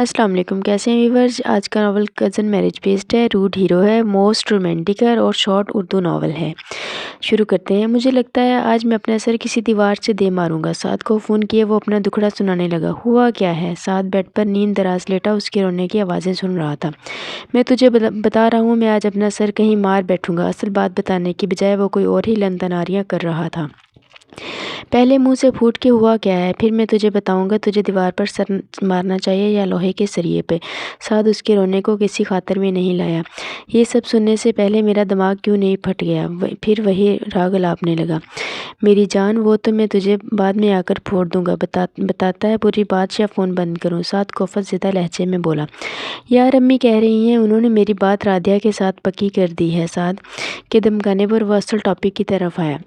السلام علیکم، کیسے ہیں ویورز؟ آج کا ناول کزن میرج بیسڈ ہے، روڈ ہیرو ہے، موسٹ رومانٹک ہے اور شارٹ اردو ناول ہے۔ شروع کرتے ہیں۔ مجھے لگتا ہے آج میں اپنا سر کسی دیوار سے دے ماروں گا۔ سعد کو فون کیے وہ اپنا دکھڑا سنانے لگا۔ ہوا کیا ہے؟ سعد بیڈ پر نیند دراز لیٹا اس کے رونے کی آوازیں سن رہا تھا۔ میں تجھے بتا رہا ہوں، میں آج اپنا سر کہیں مار بیٹھوں گا۔ اصل بات بتانے کی بجائے وہ کوئی اور ہی لن تناریاں کر رہا تھا۔ پہلے منہ سے پھوٹ کے ہوا کیا ہے، پھر میں تجھے بتاؤں گا تجھے دیوار پر سر مارنا چاہیے یا لوہے کے سریے پہ۔ سعد اس کے رونے کو کسی خاطر میں نہیں لایا۔ یہ سب سننے سے پہلے میرا دماغ کیوں نہیں پھٹ گیا؟ پھر وہی راگ الاپنے لگا۔ میری جان، وہ تو میں تجھے بعد میں آ کر پھوڑ دوں گا، بتاتا ہے پوری بات یا فون بند کروں؟ سعد کوفت زدہ لہجے میں بولا۔ یار امی کہہ رہی ہیں، انہوں نے میری بات رادیہ کے ساتھ پکی کر دی ہے۔ سعد کے دمکانے پر وہ اصل ٹاپک کی طرف آیا۔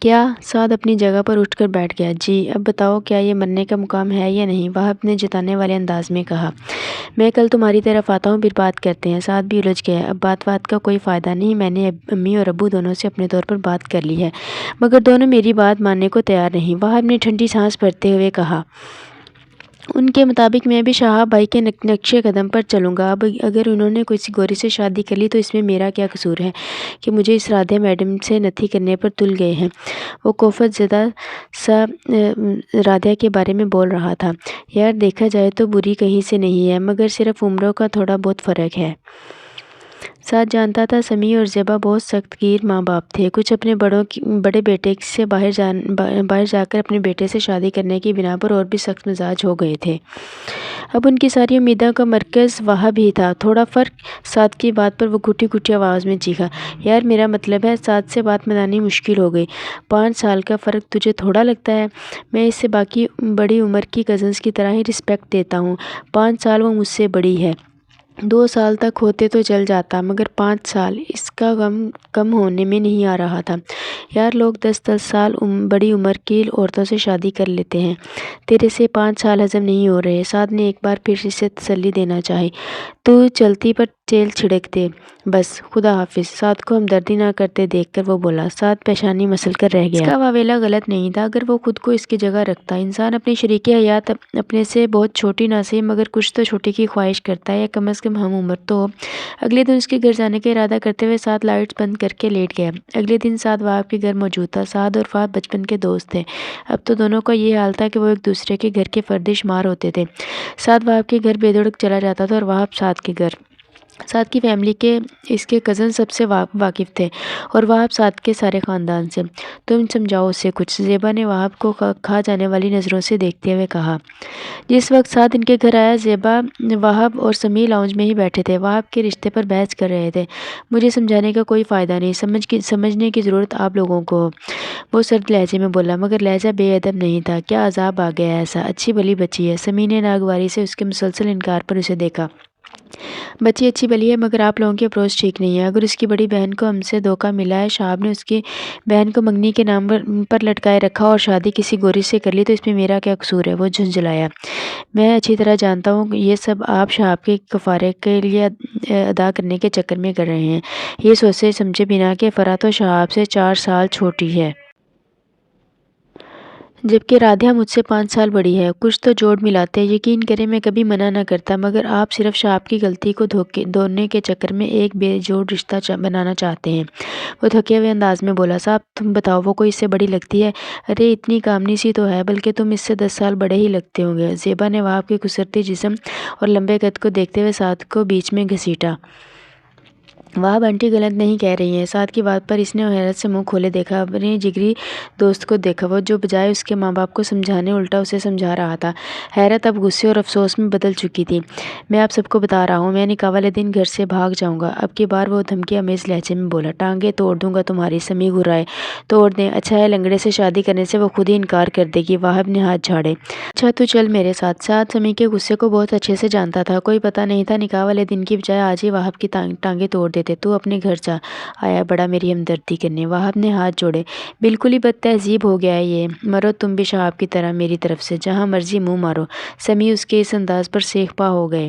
کیا؟ سعد اپنی جگہ پر اٹھ کر بیٹھ گیا۔ جی، اب بتاؤ کیا یہ مرنے کا مقام ہے یا نہیں؟ وہاب نے جتانے والے انداز میں کہا۔ میں کل تمہاری طرف آتا ہوں، پھر بات کرتے ہیں۔ سعد بھی الجھ گیا۔ اب بات کا کوئی فائدہ نہیں، میں نے امی اور ابو دونوں سے اپنے طور پر بات کر لی ہے، مگر دونوں میری بات ماننے کو تیار نہیں۔ وہاب نے ٹھنڈی سانس بھرتے ہوئے کہا۔ ان کے مطابق میں بھی شہاب بھائی کے نقش قدم پر چلوں گا۔ اب اگر انہوں نے کسی گوری سے شادی کر لی تو اس میں میرا کیا قصور ہے کہ مجھے اس رادھے میڈم سے نتھی کرنے پر تل گئے ہیں؟ وہ کوفت زدہ سا رادھیا کے بارے میں بول رہا تھا۔ یار دیکھا جائے تو بری کہیں سے نہیں ہے، مگر صرف عمروں کا تھوڑا بہت فرق ہے۔ سعد جانتا تھا سمیع اور زیبا بہت سخت گیر ماں باپ تھے۔ کچھ اپنے بڑے بیٹے سے باہر جا کر اپنے بیٹے سے شادی کرنے کی بنا پر اور بھی سخت مزاج ہو گئے تھے۔ اب ان کی ساری امیدوں کا مرکز وہاب ہی تھا۔ تھوڑا فرق؟ سعد کی بات پر وہ گھٹی گھٹی آواز میں چیخا۔ یار میرا مطلب ہے، سعد سے بات منانی مشکل ہو گئی۔ 5 سال کا فرق تجھے تھوڑا لگتا ہے؟ میں اسے باقی بڑی عمر کی کزنز کی طرح ہی رسپیکٹ دیتا ہوں۔ 5 سال وہ مجھ سے بڑی ہے۔ 2 سال تک ہوتے تو چل جاتا، مگر 5 سال، اس کا کم ہونے میں نہیں آ رہا تھا۔ یار لوگ 10 سال بڑی عمر کی عورتوں سے شادی کر لیتے ہیں، تیرے سے 5 سال ہضم نہیں ہو رہے۔ سعد نے ایک بار پھر اسے تسلی دینا چاہی۔ تو چلتی پر تیل چھڑک دے بس، خدا حافظ۔ سعد کو ہمدردی نہ کرتے دیکھ کر وہ بولا۔ سعد پیشانی مسل کر رہ گیا۔ اس کا واویلا غلط نہیں تھا اگر وہ خود کو اس کی جگہ رکھتا۔ انسان اپنی شریک حیات اپنے سے بہت چھوٹی نہ صحیح مگر کچھ تو چھوٹی کی خواہش کرتا ہے، یا کم از کم ہم عمر تو ہو۔ اگلے دن اس کے گھر جانے کا ارادہ کرتے ہوئے سعد لائٹس بند کر کے لیٹ گیا۔ اگلے دن سعد وہاب کے گھر موجود تھا۔ سعد اور وہاب بچپن کے دوست تھے۔ اب تو دونوں کا یہ حال تھا کہ وہ ایک دوسرے کے گھر کے فردی شمار ہوتے تھے۔ سعد وہاب کے گھر بے دھڑک چلا جاتا تھا اور وہاب سعد کے گھر۔ سعد کی فیملی کے اس کے کزن سب سے واقف تھے اور وہاب سعد کے سارے خاندان سے۔ تم سمجھاؤ اسے کچھ، زیبا نے وہاب کو کھا جانے والی نظروں سے دیکھتے ہوئے کہا۔ جس وقت سعد ان کے گھر آیا، زیبا، وہاب اور سمیع لاؤنج میں ہی بیٹھے تھے، وہاب کے رشتے پر بحث کر رہے تھے۔ مجھے سمجھانے کا کوئی فائدہ نہیں، سمجھنے کی ضرورت آپ لوگوں کو ہو، وہ سرد لہجے میں بولا، مگر لہجہ بے ادب نہیں تھا۔ کیا عذاب آ گیا ایسا؟ اچھی بھلی بچی ہے۔ سمیع نے ناگواری سے اس کے مسلسل انکار پر اسے دیکھا۔ بچی اچھی بلی ہے، مگر آپ لوگوں کی اپروچ ٹھیک نہیں ہے۔ اگر اس کی بڑی بہن کو ہم سے دھوکہ ملا ہے، شہاب نے اس کی بہن کو منگنی کے نام پر لٹکائے رکھا اور شادی کسی گوری سے کر لی تو اس میں میرا کیا قصور ہے؟ وہ جھنجھلایا۔ میں اچھی طرح جانتا ہوں یہ سب آپ شہاب کے کفارے کے لیے ادا کرنے کے چکر میں کر رہے ہیں، یہ سوچے سمجھے بنا کہ فرح تو شہاب سے 4 سال چھوٹی ہے، جبکہ رادھیا مجھ سے 5 سال بڑی ہے۔ کچھ تو جوڑ ملاتے، یقین کریں میں کبھی منع نہ کرتا، مگر آپ صرف شہاب کی غلطی کو دھونے کے چکر میں ایک بے جوڑ رشتہ بنانا چاہتے ہیں۔ وہ تھکے ہوئے انداز میں بولا۔ صاحب تم بتاؤ، وہ کوئی اس سے بڑی لگتی ہے؟ ارے اتنی کامنی سی تو ہے، بلکہ تم اس سے 10 سال بڑے ہی لگتے ہوں گے۔ زیبا نے وہاب کے کسرتی جسم اور لمبے قد کو دیکھتے ہوئے سعد کو بیچ میں گھسیٹا۔ وہاب آنٹی غلط نہیں کہہ رہی ہیں۔ سعد کی بات پر اس نے حیرت سے منہ کھولے دیکھا، اپنے جگری دوست کو دیکھا، وہ جو بجائے اس کے ماں باپ کو سمجھانے الٹا اسے سمجھا رہا تھا۔ حیرت اب غصے اور افسوس میں بدل چکی تھی۔ میں آپ سب کو بتا رہا ہوں، میں نکاح والے دن گھر سے بھاگ جاؤں گا۔ اب کی بار وہ دھمکی آمیز لہجے میں بولا۔ ٹانگیں توڑ دوں گا تمہاری۔ سمیع گھرائے۔ توڑ دیں، اچھا ہے لنگڑے سے شادی کرنے سے وہ خود ہی انکار کر دے گی۔ وہاب نے ہاتھ جھاڑے۔ اچھا تو چل میرے ساتھ۔ سعد سمیع کے غصے کو بہت اچھے سے جانتا تھا، کوئی پتہ نہیں تھا نکاح والے دن کی بجائے آج ہی وہاب کی ٹانگیں توڑ دیتے۔ تو اپنے گھر جا، آیا بڑا میری ہمدردی کرنے۔ وہاب نے ہاتھ جوڑے۔ بالکل ہی بد تہذیب ہو گیا ہے یہ، مرو تم بھی شہاب کی طرح میری طرف سے، جہاں مرضی منہ مارو۔ سمیع اس کے اس انداز پر سیخ پا ہو گئے۔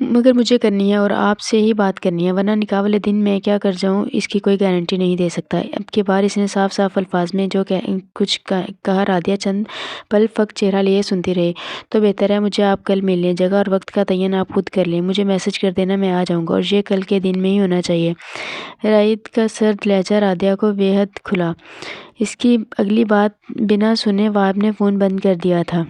مگر مجھے کرنی ہے اور آپ سے ہی بات کرنی ہے، ورنہ نکاح والے دن میں کیا کر جاؤں اس کی کوئی گارنٹی نہیں دے سکتا۔ اب کی بار اس نے صاف صاف الفاظ میں جو کچھ کہا رادیہ چند پل فق چہرہ لیے سنتی رہی۔ تو بہتر ہے مجھے آپ کل مل لیں، جگہ اور وقت کا تعین آپ خود کر لیں، مجھے میسج کر دینا، میں آ جاؤں گا، اور یہ کل کے دن میں ہی ہونا چاہیے۔ رائد کا سرد لہجہ رادیہ کو بے حد کھلا۔ اس کی اگلی بات بنا سنے وہاب نے فون بند کر دیا تھا۔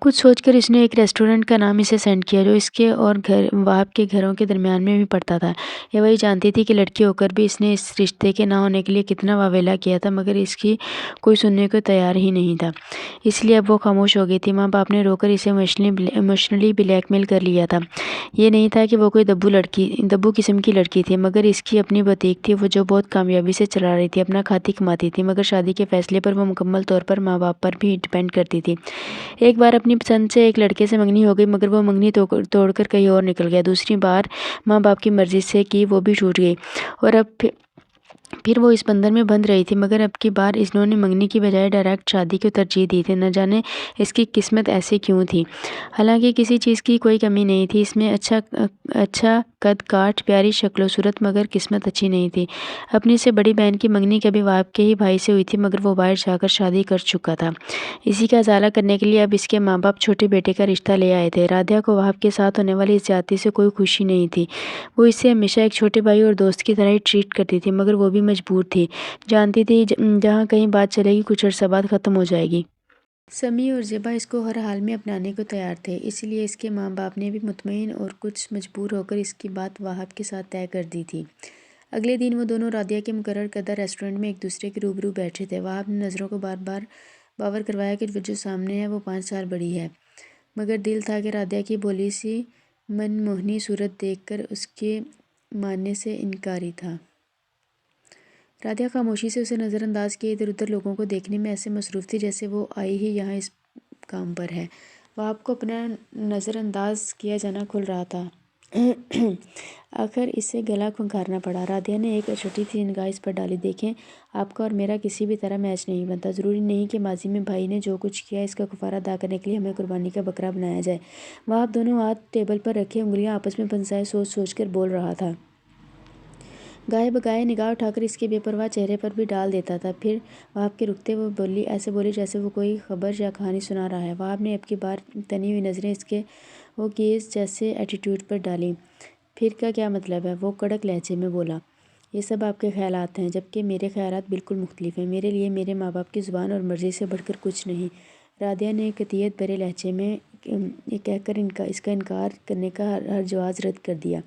کچھ سوچ کر اس نے ایک ریسٹورنٹ کا نام اسے سینڈ کیا جو اس کے اور وہاب کے گھروں کے درمیان میں بھی پڑتا تھا۔ یہ وہی جانتی تھی کہ لڑکی ہو کر بھی اس نے اس رشتے کے نہ ہونے کے لیے کتنا واویلا کیا تھا، مگر اس کی کوئی سننے کو تیار ہی نہیں تھا، اس لیے اب وہ خاموش ہو گئی تھی۔ ماں باپ نے رو کر اسے ایموشنلی بلیک میل کر لیا تھا۔ یہ نہیں تھا کہ وہ کوئی دبو قسم کی لڑکی تھی، مگر اس کی اپنی بوتیک تھی، وہ جو بہت کامیابی سے چلا رہی تھی، اپنا کھاتی کماتی تھی، مگر شادی کے فیصلے پر وہ مکمل طور پر ماں باپ پر بھی ڈپینڈ کرتی تھی۔ ایک بار اپنی پسند سے ایک لڑکے سے منگنی ہو گئی، مگر وہ منگنی توڑ کر کہیں اور نکل گیا۔ دوسری بار ماں باپ کی مرضی سے کی، وہ بھی ٹوٹ گئی، اور اب پھر وہ اس بندھن میں بندھ رہی تھی، مگر اب کی بار انہوں نے منگنی کی بجائے ڈائریکٹ شادی کو ترجیح دی تھی۔ نہ جانے اس کی قسمت ایسی کیوں تھی۔ حالانکہ کسی چیز کی کوئی کمی نہیں تھی اس میں، اچھا قد کاٹ، پیاری شکل و صورت، مگر قسمت اچھی نہیں تھی۔ اپنی سے بڑی بہن کی منگنی کبھی وہاب کے ہی بھائی سے ہوئی تھی، مگر وہ باہر جا کر شادی کر چکا تھا۔ اسی کا ازالہ کرنے کے لیے اب اس کے ماں باپ چھوٹے بیٹے کا رشتہ لے آئے تھے۔ رادیہ کو وہاب کے ساتھ ہونے والی اس زیادتی سے کوئی خوشی نہیں تھی۔ وہ اسے ہمیشہ ایک چھوٹے بھائی اور دوست کی طرح ہی ٹریٹ کرتی تھی، مگر وہ بھی مجبور تھی، جانتی تھی جہاں کہیں بات چلے گی کچھ عرصہ بعد ختم ہو جائے گی۔ سمیع اور زیبا اس کو ہر حال میں اپنانے کو تیار تھے، اس لیے اس کے ماں باپ نے بھی مطمئن اور کچھ مجبور ہو کر اس کی بات وہاب کے ساتھ طے کر دی تھی۔ اگلے دن وہ دونوں رادیہ کے مقرر کردہ ریسٹورنٹ میں ایک دوسرے کے روبرو بیٹھے تھے۔ وہاب نے نظروں کو بار بار باور کروایا کہ وہ جو سامنے ہے وہ 5 سال بڑی ہے، مگر دل تھا کہ رادیہ کی بھولی سی من موہنی صورت دیکھ کر اس کے ماننے سے انکاری تھا۔ رادیہ خاموشی سے اسے نظر انداز کیے ادھر ادھر لوگوں کو دیکھنے میں ایسے مصروف تھی جیسے وہ آئی ہی یہاں اس کام پر ہے۔ وہاب کو اپنا نظر انداز کیا جانا کھل رہا تھا۔ آخر اسے گلا کھنکارنا پڑا۔ رادیہ نے ایک چھوٹی سی نگاہ اس پر ڈالی۔ دیکھیں، آپ کا اور میرا کسی بھی طرح میچ نہیں بنتا، ضروری نہیں کہ ماضی میں بھائی نے جو کچھ کیا اس کا کفارہ ادا کرنے کے لیے ہمیں قربانی کا بکرا بنایا جائے۔ وہاب دونوں ہاتھ ٹیبل پر رکھے انگلیاں آپس میں پھنسائے سوچ سوچ کر بول رہا تھا۔ گاہے بگاہے نگاہ اٹھا کر اس کے بے پرواہ چہرے پر بھی ڈال دیتا تھا، پھر وہاب کے رکتے وہ ایسے بولی جیسے وہ کوئی خبر یا کہانی سنا رہا ہے۔ وہاب نے اب کی بار تنی ہوئی نظریں اس کے وہ کیس جیسے ایٹیٹیوڈ پر ڈالیں۔ پھر کا کیا مطلب ہے؟ وہ کڑک لہجے میں بولا۔ یہ سب آپ کے خیالات ہیں، جبکہ میرے خیالات بالکل مختلف ہیں۔ میرے لیے میرے ماں باپ کی زبان اور مرضی سے بڑھ کر کچھ نہیں۔ رادیہ نے قطعیت بھرے لہجے میں یہ کہہ کر اس کا انکار کرنے کا ہر جواز رد کر دیا،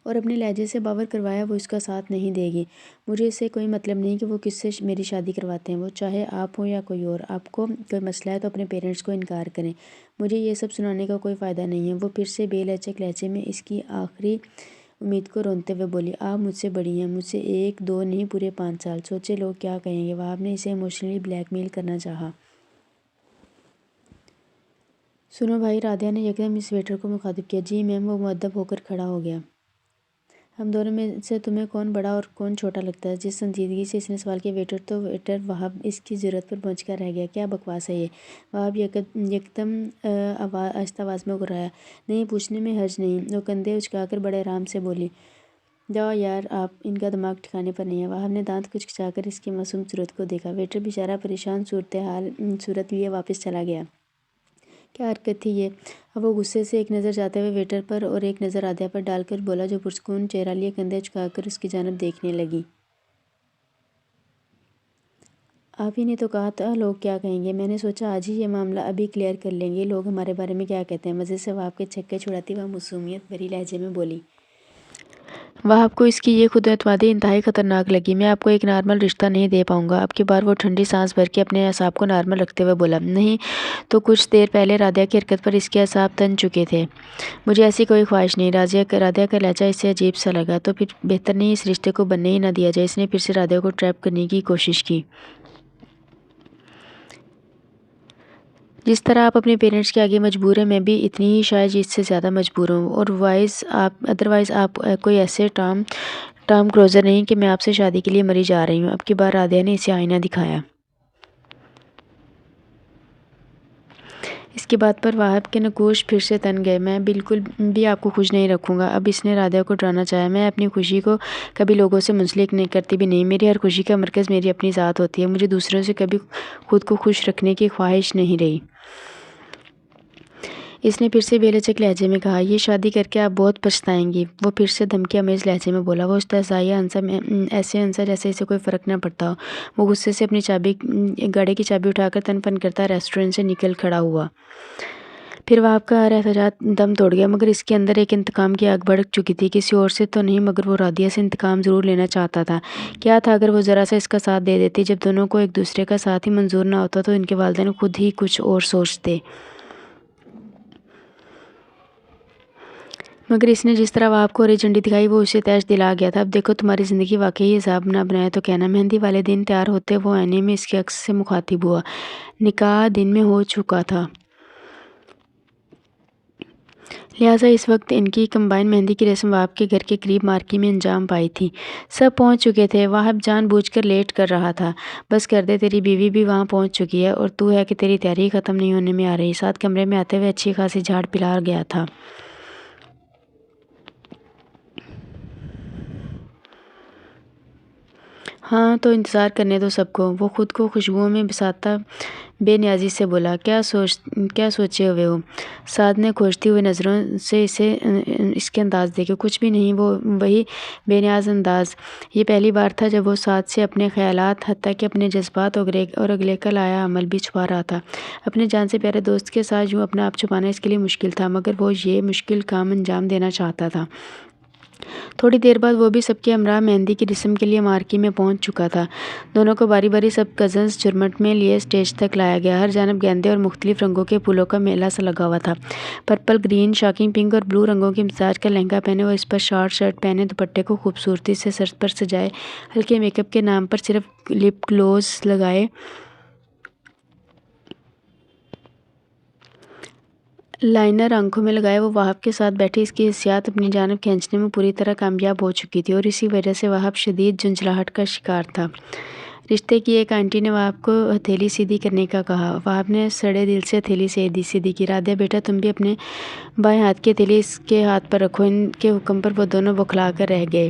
اور اپنے لہجے سے باور کروایا وہ اس کا ساتھ نہیں دے گی۔ مجھے اس سے کوئی مطلب نہیں کہ وہ کس سے میری شادی کرواتے ہیں، وہ چاہے آپ ہوں یا کوئی اور۔ آپ کو کوئی مسئلہ ہے تو اپنے پیرنٹس کو انکار کریں، مجھے یہ سب سنانے کا کوئی فائدہ نہیں ہے۔ وہ پھر سے بے لچک لہجے میں اس کی آخری امید کو رونتے ہوئے بولی۔ آپ مجھ سے بڑی ہیں، مجھ سے 1 2 نہیں پورے 5 سال۔ سوچے لوگ کیا کہیں گے۔ وہاب نے اسے ایموشنلی بلیک میل کرنا چاہا۔ سنو بھائی، رادیہ نے یکدم اس ویٹر کو مخاطب کیا۔ جی میم، وہ مؤدب ہو کر کھڑا ہو گیا۔ ہم دونوں میں سے تمہیں کون بڑا اور کون چھوٹا لگتا ہے؟ جس سنجیدگی سے اس نے سوال کیا، ویٹر تو ویٹر، وہاب اس کی جرأت پر پہنچ کر رہ گیا۔ کیا بکواس ہے یہ؟ وہاب یکدم آہستہ آواز میں گھرایا۔ نہیں، پوچھنے میں حرج نہیں، وہ کندھے اچکا کر بڑے آرام سے بولی۔ جاؤ یار، آپ ان کا دماغ ٹھکانے پر نہیں ہے۔ وہاب نے دانت کچکچا کر اس کی معصوم صورت کو دیکھا۔ ویٹر بیچارہ پریشان صورت لیے واپس چلا گیا۔ کیا حرکت تھی یہ؟ اب وہ غصے سے ایک نظر جاتے ہوئے ویٹر پر اور ایک نظر رادیہ پر ڈال کر بولا، جو پرسکون چہرہ لیے کندھے جھکا کر اس کی جانب دیکھنے لگی۔ آپ ہی نے تو کہا تھا لوگ کیا کہیں گے۔ میں نے سوچا آج ہی یہ معاملہ ابھی کلیئر کر لیں گے، لوگ ہمارے بارے میں کیا کہتے ہیں۔ مزے سے وہاب کے چھکے چھڑاتی ہوئی معصومیت بھری لہجے میں بولی۔ وہاب کو اس کی یہ خود اعتمادی انتہائی خطرناک لگی۔ میں آپ کو ایک نارمل رشتہ نہیں دے پاؤں گا۔ اب کی بار وہ ٹھنڈی سانس بھر کے اپنے اعصاب کو نارمل رکھتے ہوئے بولا۔ نہیں تو کچھ دیر پہلے رادیہ کی حرکت پر اس کے اعصاب تن چکے تھے۔ مجھے ایسی کوئی خواہش نہیں۔ رادیہ کا لہجہ اسے عجیب سا لگا۔ تو پھر بہتر نہیں اس رشتے کو بننے ہی نہ دیا جائے۔ اس نے پھر سے رادیہ کو ٹریپ کرنے کی کوشش کی۔ جس طرح آپ اپنے پیرنٹس کے آگے مجبور ہیں، میں بھی اتنی ہی شاید اس سے زیادہ مجبور ہوں، اور ادروائز آپ کوئی ایسے ٹام کلوزر نہیں کہ میں آپ سے شادی کے لیے مری جا رہی ہوں۔ اب کی بار رادیہ نے اسے آئینہ دکھایا۔ اس کی بات پر واہب کے نقوش پھر سے تن گئے۔ میں بالکل بھی آپ کو خوش نہیں رکھوں گا۔ اب اس نے رادھا کو ڈرانا چاہا۔ میں اپنی خوشی کو کبھی لوگوں سے منسلک نہیں کرتی بھی نہیں۔ میری ہر خوشی کا مرکز میری اپنی ذات ہوتی ہے۔ مجھے دوسروں سے کبھی خود کو خوش رکھنے کی خواہش نہیں رہی۔ اس نے پھر سے بے لچک لہجے میں کہا، یہ شادی کر کے آپ بہت پچھتائیں گی۔ وہ پھر سے دھمکی آمیز لہجے میں بولا۔ وہ استحصائیہ ایسے ہنسا جیسے اسے کوئی فرق نہ پڑتا ہو۔ وہ غصے سے اپنی گاڑی کی چابی اٹھا کر تن پن کرتا ریسٹورنٹ سے نکل کھڑا ہوا۔ پھر واہب کا ہر احتجاج دم توڑ گیا، مگر اس کے اندر ایک انتقام کی آگ بھڑک چکی تھی۔ کسی اور سے تو نہیں، مگر وہ راضیہ سے انتقام ضرور لینا چاہتا تھا۔ کیا تھا اگر وہ ذرا سا اس کا ساتھ دے دیتی؟ جب دونوں کو ایک دوسرے کا ساتھ ہی منظور نہ ہوتا تو ان کے والدین خود ہی کچھ اور سوچتے۔ مگر اس نے جس طرح واہب کو ہری جھنڈی دکھائی وہ اسے تیش دلا گیا تھا۔ اب دیکھو تمہاری زندگی واقعی حساب نہ بنائے تو کہنا۔ مہندی والے دن تیار ہوتے وہ آئینے میں اس کے عکس سے مخاطب ہوا۔ نکاح دن میں ہو چکا تھا، لہٰذا اس وقت ان کی کمبائن مہندی کی رسم واہب کے گھر کے قریب مارکی میں انجام پائی تھی۔ سب پہنچ چکے تھے۔ واہب جان بوجھ کر لیٹ کر رہا تھا۔ بس کر دے، تیری بیوی بھی وہاں پہنچ چکی ہے اور تو ہے کہ تیری تیاری ختم نہیں ہونے میں آ رہی۔ ساتھ کمرے میں آتے ہوئے اچھی خاصی جھاڑ پلا گیا تھا۔ ہاں تو انتظار کرنے دو سب کو۔ وہ خود کو خوشبوؤں میں بساتا بے نیازی سے بولا۔ کیا سوچے ہوئے ہو؟ سعد نے کھوجتی ہوئی نظروں سے اس کے انداز دیکھے۔ کچھ بھی نہیں، وہی بے نیاز انداز۔ یہ پہلی بار تھا جب وہ سعد سے اپنے خیالات حتیٰ کہ اپنے جذبات اور اگلے کا لایا عمل بھی چھپا رہا تھا۔ اپنے جان سے پیارے دوست کے ساتھ یوں اپنا آپ چھپانا اس کے لیے مشکل تھا، مگر وہ یہ مشکل کام انجام دینا چاہتا تھا۔ تھوڑی دیر بعد وہ بھی سب کے ہمراہ مہندی کی رسم کے لیے مارکی میں پہنچ چکا تھا۔ دونوں کو باری باری سب کزنز جھرمٹ میں لیے اسٹیج تک لایا گیا۔ ہر جانب گیندے اور مختلف رنگوں کے پھولوں کا میلہ سا لگا ہوا تھا۔ پرپل، گرین، شاکنگ پنک اور بلو رنگوں کی امتزاج کا لہنگا پہنے اور اس پر شارٹ شرٹ پہنے دوپٹے کو خوبصورتی سے سر پر سجائے، ہلکے میک اپ کے نام پر صرف لپ گلوز لگائے، لائنر آنکھوں میں لگائے، وہ واہب کے ساتھ بیٹھی اس کی حسیات اپنی جانب کھینچنے میں پوری طرح کامیاب ہو چکی تھی اور اسی وجہ سے واہب شدید جھنجھلاہٹ کا شکار تھا۔ رشتے کی ایک آنٹی نے واہب کو ہتھیلی سیدھی کرنے کا کہا۔ واہب نے سڑے دل سے ہتھیلی سیدھی کی۔ رادھا بیٹا تم بھی اپنے بائیں ہاتھ کی ہتھیلی اس کے ہاتھ پر رکھو۔ ان کے حکم پر وہ دونوں بوکھلا کر رہ گئے۔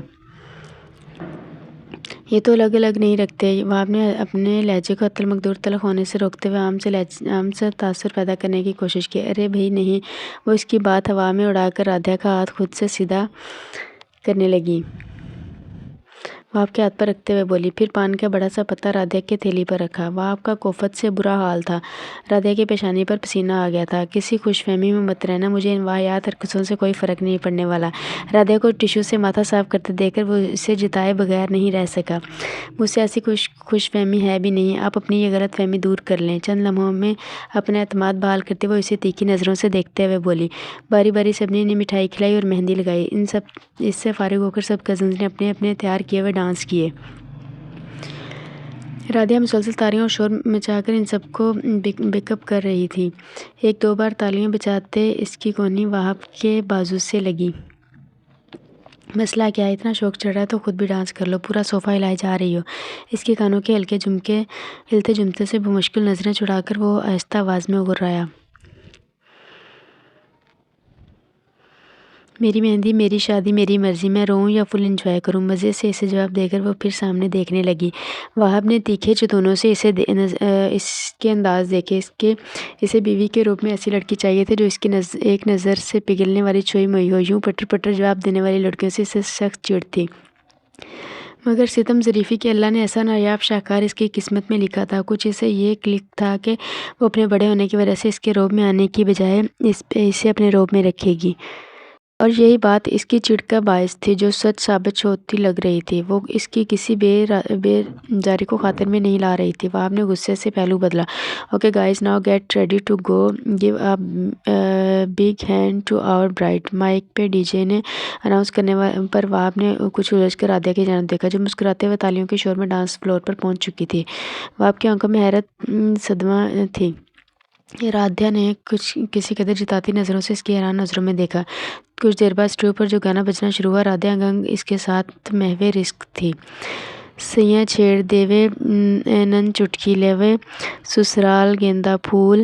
یہ تو الگ الگ نہیں رکھتے۔ واہب نے اپنے لہجے کو عطل مقدور تلخ ہونے سے روکتے ہوئے عام سا تاثر پیدا کرنے کی کوشش کی۔ ارے بھئی نہیں۔ وہ اس کی بات ہوا میں اڑا کر رادھا کا ہاتھ خود سے سیدھا کرنے لگی۔ واہب کے ہاتھ پر رکھتے ہوئے بولی۔ پھر پان کا بڑا سا پتا رادھا کی ہتھیلی پر رکھا۔ واہب کا کوفت سے برا حال تھا۔ رادھا کی پیشانی پر پسینہ آ گیا تھا۔ کسی خوش فہمی میں مت رہنا، مجھے ان واہیات حرکتوں سے کوئی فرق نہیں پڑنے والا۔ رادھا کو ٹشو سے ماتھا صاف کرتے دیکھ کر وہ اسے جتائے بغیر نہیں رہ سکا۔ مجھ سے ایسی خوش فہمی ہے بھی نہیں، آپ اپنی یہ غلط فہمی دور کر لیں۔ چند لمحوں میں اپنا اعتماد بحال کرتے وہ اسے تیکھی نظروں سے دیکھتے ہوئے بولی۔ باری باری سبھی نے مٹھائی کھلائی اور مہندی لگائی۔ اس سے فارغ ہو کر سب کزنز نے اپنے اپنے تیار کیے ہوئے ڈانس کیے۔ رادھا مسلسل تالیوں اور شور مچا کر ان سب کو بیک اپ کر رہی تھی۔ ایک دو بار تالیاں بجاتے اس کی کونی واہب کے بازو سے لگی۔ مسئلہ کیا ہے؟ اتنا شوق چڑھ رہا ہے تو خود بھی ڈانس کر لو، پورا صوفہ ہلائے جا رہی ہو۔ اس کے کانوں کے ہلتے جمتے سے بمشکل نظریں چھڑا کر وہ آہستہ آواز میں گررایا۔ میری مہندی، میری شادی، میری مرضی، میں روؤں یا فل انجوائے کروں؟ مزے سے اسے جواب دے کر وہ پھر سامنے دیکھنے لگی۔ واہب نے تیکھے چتونوں سے اس کے انداز دیکھے۔ اسے بیوی کے روپ میں ایسی لڑکی چاہیے تھی جو اس کی ایک نظر سے پگھلنے والی چھوئی موئی ہو۔ یوں پٹر پٹر جواب دینے والی لڑکیوں سے اسے سخت چڑ تھی۔ مگر ستم ظریفی کہ اللہ نے ایسا نایاب شاہکار اس کی قسمت میں لکھا تھا۔ کچھ اسے یہ کلک تھا کہ وہ اپنے بڑے ہونے کی وجہ سے اس کے روب میں آنے کی بجائے اسے اپنے روب میں رکھے گی، اور یہی بات اس کی چڑ کا باعث تھی جو سچ ثابت ہوتی لگ رہی تھی۔ وہ اس کی کسی بے جاری کو خاطر میں نہیں لا رہی تھی۔ واہب نے غصے سے پہلو بدلا۔ Okay guys, now get ready to go, give a big hand to our bride. Mic پہ ڈی جے نے اناؤنس کرنے پر واہب نے کچھ الجھ کر رادھا کی جانب دیکھا جو مسکراتے ہوئے تالیوں کے شور میں ڈانس فلور پر پہنچ چکی تھی۔ واہب کی آنکھوں میں حیرت صدمہ تھی۔ رادھا نے کسی قدر جتاتی نظروں سے اس کی حیران نظروں میں دیکھا۔ کچھ دیر بعد اسٹریو پر جو گانا بجنا شروع ہوا، رادھا انگ اس کے ساتھ محو رشک تھی۔ سیاں چھیڑ دیوے نن چٹکی لیوے، سسرال گیندا پھول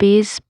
20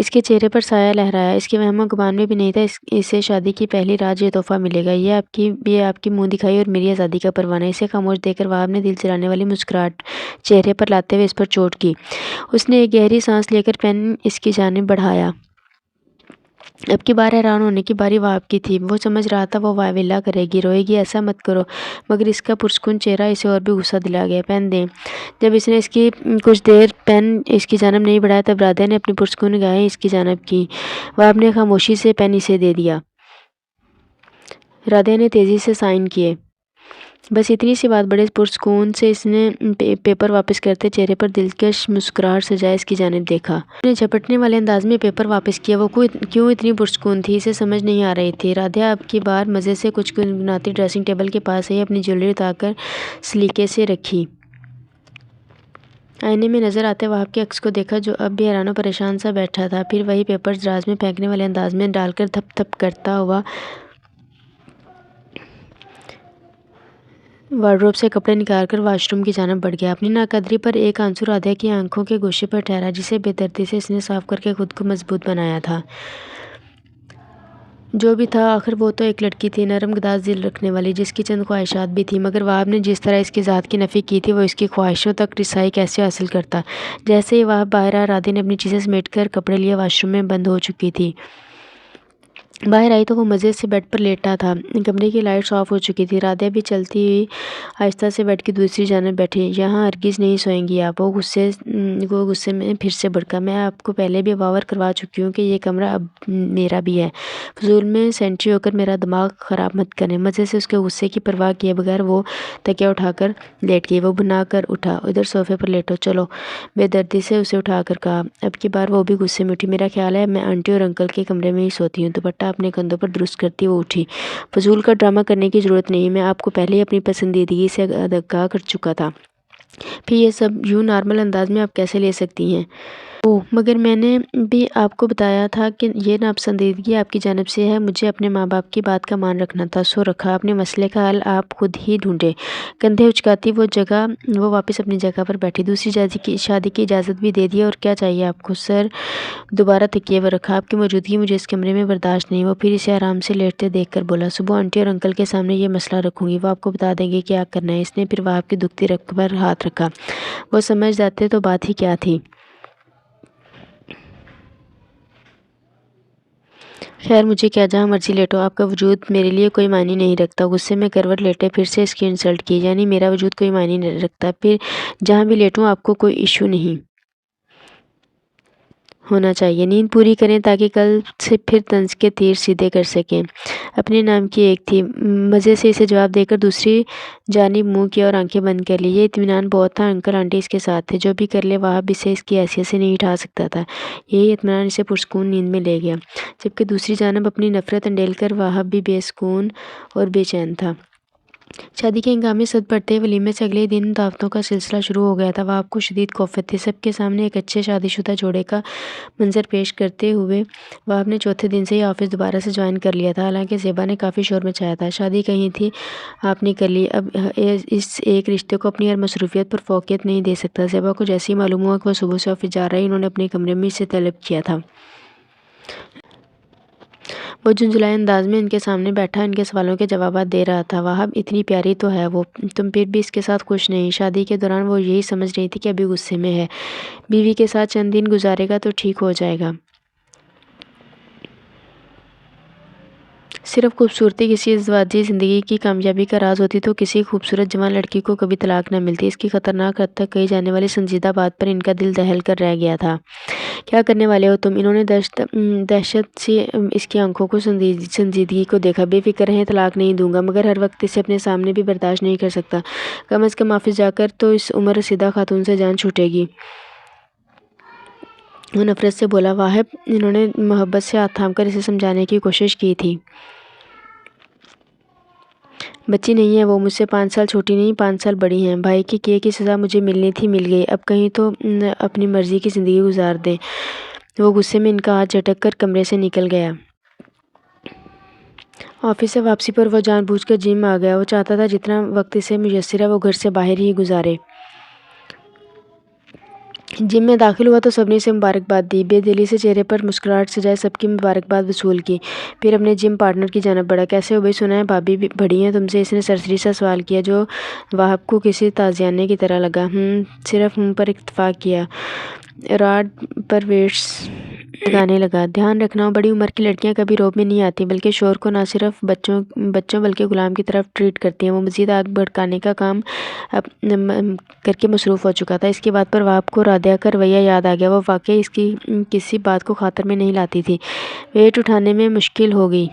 اس کے چہرے پر سایہ لہرایا۔ اس کے وہم و گمان میں بھی نہیں تھا اسے شادی کی پہلی رات یہ تحفہ ملے گا۔ یہ آپ کی منہ دکھائی اور میری آزادی کا پروانہ۔ اسے خاموش دیکھ کر وہاب نے دل جلانے والی مسکراہٹ چہرے پر لاتے ہوئے اس پر چوٹ کی۔ اس نے ایک گہری سانس لے کر پین اس کی جانب بڑھایا۔ اب کی بار حیران ہونے کی باری وہاب کی تھی۔ وہ سمجھ رہا تھا وہ واویلا کرے گی، روئے گی، ایسا مت کرو، مگر اس کا پرسکون چہرہ اسے اور بھی غصہ دلا گیا۔ پین دیں۔ جب اس نے کچھ دیر پین اس کی جانب نہیں بڑھایا تب رادھا نے اپنی پرسکون نگاہیں اس کی جانب کی۔ وہاب نے خاموشی سے پین اسے دے دیا۔ رادھا نے تیزی سے سائن کیے۔ بس اتنی سی بات۔ بڑے پرسکون سے اس نے پیپر واپس کرتے چہرے پر دلکش مسکراہٹ سجائے اس کی جانب دیکھا۔ اس نے جھپٹنے والے انداز میں پیپر واپس کیا۔ وہ کیوں اتنی پرسکون تھی اسے سمجھ نہیں آ رہی تھی۔ رادھا اب کی بار مزے سے کچھ گنگناتی ڈریسنگ ٹیبل کے پاس آئی، اپنی جیولری اتار کر سلیقے سے رکھی۔ آئینے میں نظر آتے وہاب کے عکس کو دیکھا جو اب بھی حیران و پریشان سا بیٹھا تھا۔ پھر وہی پیپر دراز میں پھینکنے والے انداز میں ڈال کر دھپ دھپ کرتا ہوا وارڈروب سے کپڑے نکال کر واش روم کی جانب بڑھ گیا۔ اپنی ناقدری پر ایک آنسو رادھا کی آنکھوں کے گوشے پر ٹھہرا جسے بے دردی سے اس نے صاف کر کے خود کو مضبوط بنایا تھا۔ جو بھی تھا آخر وہ تو ایک لڑکی تھی، نرم گداز دل رکھنے والی، جس کی چند خواہشات بھی تھیں، مگر وہاب نے جس طرح اس کی ذات کی نفی کی تھی وہ اس کی خواہشوں تک رسائی کیسے حاصل کرتا۔ جیسے ہی وہاب باہر آیا رادھا نے اپنی چیزیں سمیٹ کر کپڑے لیے واش روم میں بند ہو چکی تھی۔ باہر آئی تو وہ مزے سے بیڈ پر لیٹا تھا۔ کمرے کی لائٹس آف ہو چکی تھی۔ رادھا بھی چلتی ہوئی آہستہ سے بیڈ کی دوسری جانب بیٹھی۔ یہاں ہرگز نہیں سوئیں گی آپ، وہ غصے میں پھر سے بھڑکا۔ میں آپ کو پہلے بھی باور کروا چکی ہوں کہ یہ کمرہ اب میرا بھی ہے۔ فضول میں سینٹری ہو کر میرا دماغ خراب مت کریں۔ مزے سے اس کے غصے کی پرواہ کیے بغیر وہ تکیہ اٹھا کر لیٹ گئی۔ وہ بھنا کر اٹھا۔ ادھر صوفے پر لیٹو چلو، بے دردی سے اسے اٹھا کر کہا۔ اب کی بار وہ بھی غصے میں اٹھی۔ میرا خیال ہے میں آنٹی اور انکل کے کمرے میں ہی سوتی ہوں۔ دوپٹہ اپنے کندھوں پر درست کرتی وہ اٹھی۔ فضول کا ڈرامہ کرنے کی ضرورت نہیں، میں آپ کو پہلے ہی اپنی پسندیدگی سے آگاہ کر چکا تھا۔ پھر یہ سب یوں نارمل انداز میں آپ کیسے لے سکتی ہیں؟ اوہ مگر میں نے بھی آپ کو بتایا تھا کہ یہ ناپسندیدگی آپ کی جانب سے ہے، مجھے اپنے ماں باپ کی بات کا مان رکھنا تھا۔ سو رکھا، اپنے مسئلے کا حل آپ خود ہی ڈھونڈیں۔ کندھے اچکاتی وہ واپس اپنی جگہ پر بیٹھی۔ دوسری شادی کی اجازت بھی دے دی اور کیا چاہیے آپ کو؟ سر دوبارہ تکیے پر رکھا۔ آپ کی موجودگی مجھے اس کمرے میں برداشت نہیں۔ وہ پھر اسے آرام سے لیٹتے دیکھ کر بولا، صبح آنٹی اور انکل کے سامنے یہ مسئلہ رکھوں گی، وہ آپ کو بتا دیں گے کیا کرنا ہے۔ اس نے پھر وہاب کی دکھتی رگ پر ہاتھ رکھا۔ وہ سمجھ جاتے تو بات ہی کیا تھی۔ خیر مجھے کیا، جہاں مرضی لیٹو، آپ کا وجود میرے لیے کوئی معنی نہیں رکھتا۔ غصے میں کروٹ لیٹے پھر سے اس کی انسلٹ کی، یعنی میرا وجود کوئی معنی نہیں رکھتا، پھر جہاں بھی لیٹوں آپ کو کوئی ایشو نہیں ہونا چاہیے۔ نیند پوری کریں تاکہ کل سے پھر طنز کے تیر سیدھے کر سکیں۔ اپنے نام کی ایک تھی۔ مزے سے اسے جواب دے کر دوسری جانب منہ کیا اور آنکھیں بند کر لی۔ یہ اطمینان بہت تھا، انکل آنٹی اس کے ساتھ تھے، جو بھی کر لے وہاب اسے اس کی حیثیت سے نہیں اٹھا سکتا تھا۔ یہی اطمینان اسے پرسکون نیند میں لے گیا، جبکہ دوسری جانب اپنی نفرت انڈیل کر وہاب بھی بے سکون اور بے چین تھا۔ شادی کے ہنگامے سد پڑتے ولیمے سے اگلے دن دعوتوں کا سلسلہ شروع ہو گیا تھا۔ وہاب کو شدید کوفت تھی۔ سب کے سامنے ایک اچھے شادی شدہ جوڑے کا منظر پیش کرتے ہوئے وہاب نے چوتھے دن سے ہی آفس دوبارہ سے جوائن کر لیا تھا، حالانکہ زیبا نے کافی شور مچایا تھا۔ شادی کہیں تھی آپ نے کر لی، اب اس ایک رشتے کو اپنی ہر مصروفیت پر فوقیت نہیں دے سکتا۔ زیبا کو جیسے ہی معلوم ہوا کہ وہ صبح سے آفس جا رہا ہے، انہوں نے اپنے کمرے میں اسے طلب کیا تھا۔ وہ جھنجھلائے انداز میں ان کے سامنے بیٹھا ان کے سوالوں کے جوابات دے رہا تھا۔ وہاب اتنی پیاری تو ہے وہ، تم پھر بھی اس کے ساتھ خوش نہیں؟ شادی کے دوران وہ یہی سمجھ رہی تھی کہ ابھی غصے میں ہے، بیوی کے ساتھ چند دن گزارے گا تو ٹھیک ہو جائے گا۔ صرف خوبصورتی کسی ازدواجی زندگی کی کامیابی کا راز ہوتی تو کسی خوبصورت جوان لڑکی کو کبھی طلاق نہ ملتی۔ اس کی خطرناک حد تک کہی جانے والی سنجیدہ بات پر ان کا دل دہل کر رہ گیا تھا۔ کیا کرنے والے ہو تم؟ انہوں نے دہشت سی اس کی آنکھوں کو سنجیدگی کو دیکھا۔ بے فکر رہیں، طلاق نہیں دوں گا، مگر ہر وقت اسے اپنے سامنے بھی برداشت نہیں کر سکتا۔ کم از کم آفس جا کر تو اس عمر رسیدہ خاتون سے جان چھوٹے گی۔ وہ نفرت سے بولا۔ واہب انہوں نے محبت سے ہاتھ تھام کر اسے سمجھانے کی کوشش کی تھی۔ بچی نہیں ہے وہ، مجھ سے 5 سال چھوٹی نہیں 5 سال بڑی ہیں۔ بھائی کے کیے کی سزا مجھے ملنی تھی، مل گئی، اب کہیں تو اپنی مرضی کی زندگی گزار دیں۔ وہ غصے میں ان کا ہاتھ جھٹک کر کمرے سے نکل گیا۔ آفس سے واپسی پر وہ جان بوجھ کر جم آ گیا۔ وہ چاہتا تھا جتنا وقت اسے میسر ہے وہ گھر سے باہر ہی گزارے۔ جم میں داخل ہوا تو سب نے اسے مبارکباد دی، بے دلی سے چہرے پر مسکراہٹ سجائے سب کی مبارکباد وصول کی۔ پھر اپنے جم پارٹنر کی جانب بڑھا، کیسے ہو بھائی؟ سنا ہے بھابی بڑی ہیں تم سے؟ اس نے سرسری سا سوال کیا جو وہاب کو کسی تازیانے کی طرح لگا۔ صرف منہ پر اتفاق کیا۔ راڈ پر ویٹس لگانے لگا۔ دھیان رکھنا، بڑی عمر کی لڑکیاں کبھی روب میں نہیں آتی بلکہ شوہر کو نہ صرف بچوں بلکہ غلام کی طرف ٹریٹ کرتی ہیں۔ وہ مزید آگ بھڑکانے کا کام کر کے مصروف ہو چکا تھا۔ اس کی بات پر وہاب کو رادیہ کا رویہ یاد آ گیا۔ وہ واقعی اس کی کسی بات کو خاطر میں نہیں لاتی تھی۔ ویٹ اٹھانے میں مشکل ہو گئی۔